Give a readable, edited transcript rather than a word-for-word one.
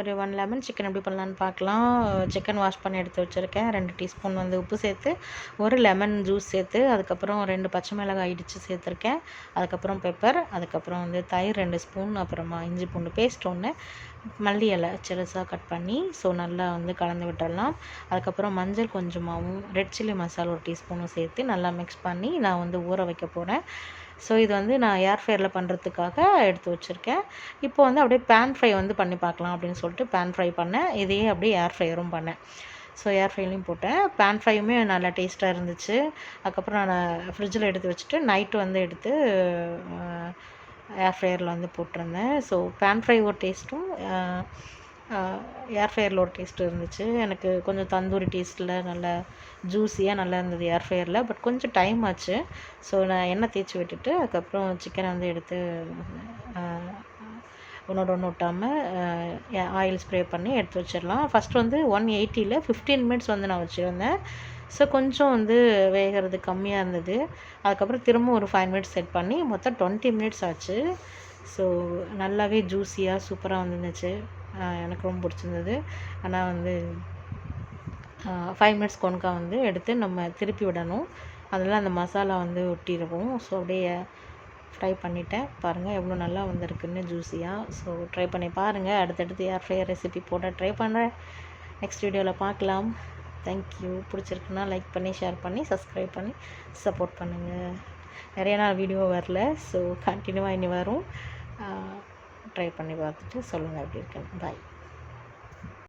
ஒரு 1 lemon chicken எப்படி பண்ணலான்னு பார்க்கலாம். சிக்கன் வாஷ் பண்ணி எடுத்து வச்சுருக்கேன். 2 டீஸ்பூன் வந்து உப்பு சேர்த்து, ஒரு லெமன் ஜூஸ் சேர்த்து, அதுக்கப்புறம் 2 பச்சை மிளகாய் இடித்து சேர்த்துருக்கேன். அதுக்கப்புறம் பெப்பர், அதுக்கப்புறம் வந்து தயிர் 2 ஸ்பூன், அப்புறமா இஞ்சி பூண்டு பேஸ்ட் 1, மல்லி இலை சிறுசாக கட் பண்ணி நல்லா வந்து கலந்து விட்டுடலாம். அதுக்கப்புறம் மஞ்சள் கொஞ்சமாகவும், ரெட் சில்லி மசாலா 1 டீஸ்பூனும் சேர்த்து நல்லா மிக்ஸ் பண்ணி நான் வந்து ஊற வைக்க போகிறேன். ஸோ இது வந்து நான் ஏர் ஃப்ரையரில் பண்ணுறதுக்காக எடுத்து வச்சுருக்கேன். இப்போ வந்து அப்படியே பேன் ஃப்ரை வந்து பண்ணி பார்க்கலாம் அப்படின்னு சொல்லிட்டு பேன் ஃப்ரை பண்ணேன். இதையே அப்படியே ஏர் ஃப்ரையரும் பண்ணேன். ஸோ ஏர் ஃப்ரைலையும் போட்டேன். பேன் ஃப்ரையுமே நல்லா டேஸ்ட்டாக இருந்துச்சு. அதுக்கப்புறம் நான் ஃப்ரிட்ஜில் எடுத்து வச்சுட்டு நைட்டு வந்து எடுத்து ஏர் ஃப்ரையரில் வந்து போட்டிருந்தேன். ஸோ பேன் ஃப்ரை ஒரு டேஸ்ட்டும், ஏர் ஃப்ரையரில் ஒரு டேஸ்ட் இருந்துச்சு. எனக்கு கொஞ்சம் தந்தூரி டேஸ்ட்டில் நல்லா ஜூஸியாக நல்லா இருந்தது ஏர் ஃப்ரையரில். பட் கொஞ்சம் டைம் ஆச்சு. ஸோ நான் எண்ணெய் தேய்ச்சி விட்டுட்டு அதுக்கப்புறம் சிக்கனை வந்து எடுத்து ஒன்றோட ஒன்று ஒட்டாமல் ஆயில் ஸ்ப்ரே பண்ணி எடுத்து வச்சிடலாம். ஃபஸ்ட்டு வந்து 180ல் 15 மினிட்ஸ் வந்து நான் வச்சுருந்தேன். ஸோ கொஞ்சம் வந்து வேகிறது கம்மியாக இருந்தது. அதுக்கப்புறம் திரும்ப ஒரு 5 மினிட்ஸ் செட் பண்ணி மொத்தம் 20 மினிட்ஸ் ஆச்சு. ஸோ நல்லாவே ஜூஸியாக சூப்பராக வந்துருந்துச்சு. எனக்கு ரொம்ப பிடிச்சிருந்தது. ஆனால் வந்து 5 மினிட்ஸ் கொன்கா வந்து எடுத்து நம்ம திருப்பி விடணும். அதெல்லாம் அந்த மசாலா வந்து ஒட்டியிருக்கும். ஸோ அப்படியே ஃப்ரை பண்ணிட்டேன். பாருங்கள் எவ்வளோ நல்லா வந்திருக்குன்னு ஜூஸியாக. ஸோ ட்ரை பண்ணி பாருங்கள். அடுத்தடுத்து ஏர் ஃப்ரையர் ரெசிபி போட ட்ரை பண்ணுறேன். நெக்ஸ்ட் வீடியோவில் பார்க்கலாம். தேங்க்யூ. பிடிச்சிருக்குன்னா லைக் பண்ணி, ஷேர் பண்ணி, சப்ஸ்கிரைப் பண்ணி சப்போர்ட் பண்ணுங்கள். நிறைய நாள் வீடியோ வரல. ஸோ கண்டினியூவாக இனி வரும். ட்ரை பண்ணி பார்த்துட்டு சொல்லுங்கள் எப்படி இருக்குன்னு. பாய்.